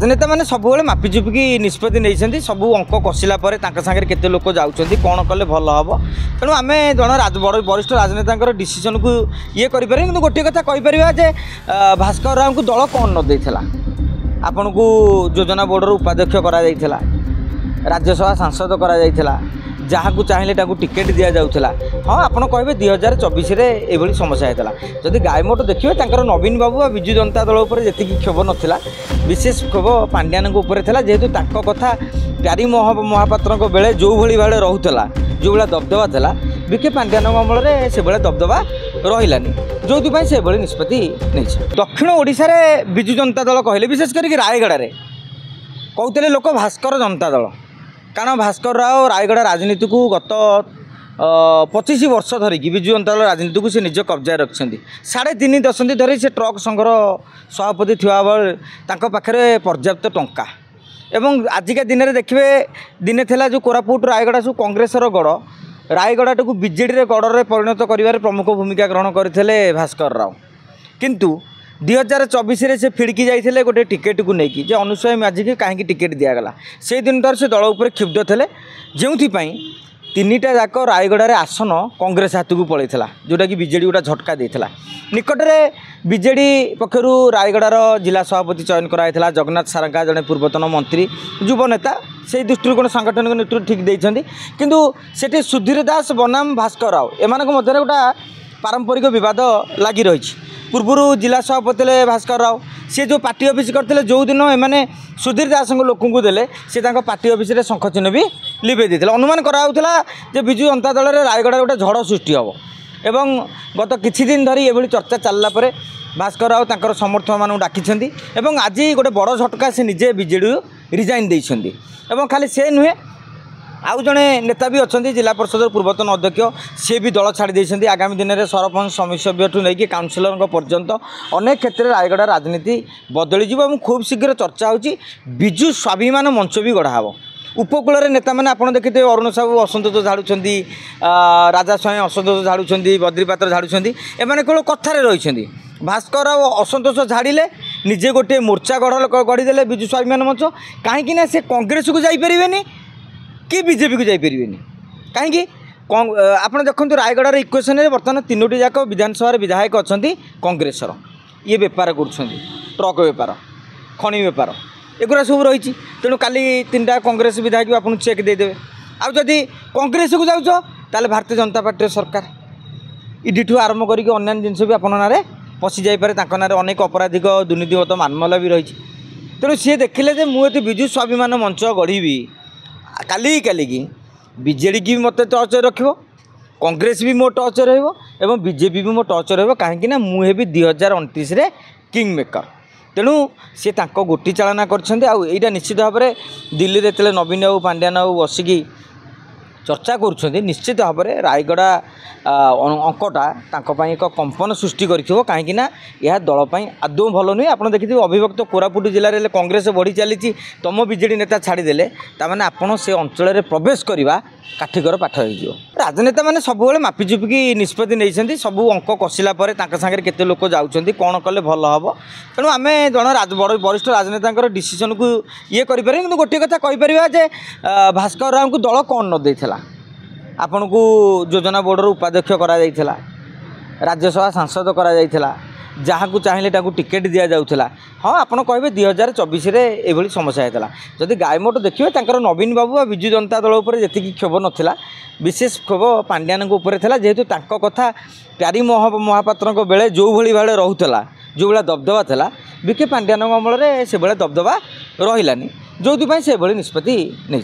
राजनेता मैंने सब मापिचुपिकी निष्पत्ति नहीं सब अंक कसला सागर केते लोक जाऊँच कौन कले भल हम तेणु आम जन बड़ वरिष्ठ राजनेता डिसीजन को ये करें कि गोटे कथा कहीपर जे भास्कर राव को दल कौन न देता आपण को योजना बोर्डर उपाध्यक्ष करा राज्यसभा सांसद करा जहाँ चाहिए टिकेट दि जाऊला हाँ आपड़ कहे 2024 ये समस्या होता जदि गायमोट देखिए नवीन बाबू आ विजु जनता दल उपर जी क्षोभ नाला विशेष क्षोभ पांड्यान जेहेतु कथा प्यारी महापात्र बेले जो भाई रोला जो भाई दबदबा था विके पांड्यान अमल से भाई दबदबा रही जो से निष्पत्ति नहीं दक्षिण ओडिशा रे विजु जनता दल कहले विशेष करके रायगड़ा रे कहते लोक भास्कर जनता दल कारण भास्कर राव रायगड़ा राजनीति को गत 25 वर्ष धरिकी विजु जनता दल राजनीति को से निज कब्जा रखिंट 3.5 दशंधि धरी से ट्रक संघर सभापति थी पाखे पर्याप्त टंका एवं आजिका दिन में देखिए दिने थेला जो कोरापुट रायगड़ा सब कांग्रेसर गढ़ रायगड़ा को बीजेडी रे गढ़ में परिणत कर प्रमुख भूमिका ग्रहण करते भास्कर राव किंतु 2024 से फिड़की जाते गोटे टिकेट को लेकिन जे अनुसूया माझी की कहीं टिकेट दिगला से दिन तर से दल उपर क्षुब्ध थे जो 3टा जाक रायगड़ा रे आसन कांग्रेस हाथ को पलैला जोटा कि बीजेडी गोटा झटका देता निकटरे बीजेडी पक्षर रायगड़ार जिला सभापति चयन कराइला जगन्नाथ सारंगा जड़े पूर्वतन मंत्री युव नेता से दृष्टिकोण सांगठनिक नेतृत्व ठीक देते किंतु सेठी सुधीर दास बनाम भास्कर राव एम गोटा पारंपरिक विवाद लगी रही पूर्वर जिला सभापति भास्कर राव सी जो पार्टी ऑफिस करते जो दिन एम सुधीर दास लोक को देले सी पार्टी ऑफिस रे शंख चिन्ह भी लिभे देते अनुमान कराला जे विजु जनता दल में रायगड़ा गोटे झड़ सृष्टि हम एवं गत किछि दिन धरी ये चर्चा चलला परे भास्कर राव तांकर समर्थक मानू डाकिछंती एवं आज गोटे बड़ झटका से निजे बीजेडी रिजाइन देइछंती एवं खाली से नुहे आउ जड़े नेता भी अच्छा जिला परिषद पूर्वतन अध्यक्ष सी भी दल छाड़ी आगामी दिन में सरपंच समिसभ्य ठूँ नहीं काउनसिलर पर्यंत अनेक क्षेत्र में रायगड़ा राजनीति बदली और खूब शीघ्र चर्चा होची विजु स्वाभिमान मंच भी गढ़ा उपकूल नेता मैंने आप देखते अरुण साहू असंतोष झाड़ुंट राजा स्वाई असंतोष झाड़ुंट बद्रीपात्र झाड़ुंट एमाने केवल कथार रही भास्कर राव असंतोष झाड़िले निजे गोटे मोर्चा गढ़ीदे विजु स्वाभिमान मंच कहीं से कांग्रेस को जापरेनि कि बीजेपी को जापर कहीं आप देखो रायगड़ार इक्वेशन में बर्तमान 3टी जाक विधानसभा विधायक अच्छा कांग्रेसर ये बेपार कर ट्रक बेपार खनि बेपार एगुरा सब रही तेणु काली 3टा कांग्रेस विधायक भी आपको चेक देदेवे आदि कांग्रेस को जाऊँ ताले भारतीय जनता पार्टी सरकार ईडी ठू आरंभ करके अन्य जिनस भी आप ना पशि जापे ना अनेक अपराधिक दुर्नीतिगत मामला भी रही तेणु सी देखिले मुझे विजु स्वाभिमान मंच गढ़ी काली की बीजेडी की भी मत टच रखियो कांग्रेस भी मो टच रही बीजेपी भी मो टच रही मुझे भी 2029 किंग मेकर तेणु सी गोटी चालना कर निश्चित भाव में दिल्ली में नवीन बाबू पांड्यान बाबू बसिकी चर्चा कर निश्चित भाव में रायगड़ा अंकटा एक कंपन सृष्टि कहीं यह दलपाई आदौ भल नुहे आप देखिए अभिभक्त कोरापुट जिले में कांग्रेस बढ़ी चली तुम बीजेडी नेता छाड़ीदे ताने आपण से अंचल प्रवेश करवा काठिकर पाठ हो राजनेता मैंने सब मापिचुपिकी निष्पत्ति नहीं सब अंक कसला सागर केते लोक जाऊँच कौन कले भल हम तेणु आम जन बड़ वरिष्ठ राजनेता डिसीजन को ये करें कि गोटे कथा कहीपर जे भास्कर राव को दल कौन न देता आपण को योजना बोर्डर उपाध्यक्ष करा राज्यसभा सांसद करा जहाँ चाहिए टिकेट दि जाऊला हाँ आपड़ कहे 2024 ये समस्या होता जदि गायमोट देखिए नवीन बाबू आ विजु जनता दल उपर जी क्षोभ नाला विशेष क्षोभ पांड्यान जेहेतु कथा प्यारी महापात्र बेले जो भाई रोला जो भाई दबदबा था विके पांड्यान अमल से भाई दबदबा रही जो से निष्पत्ति नहीं।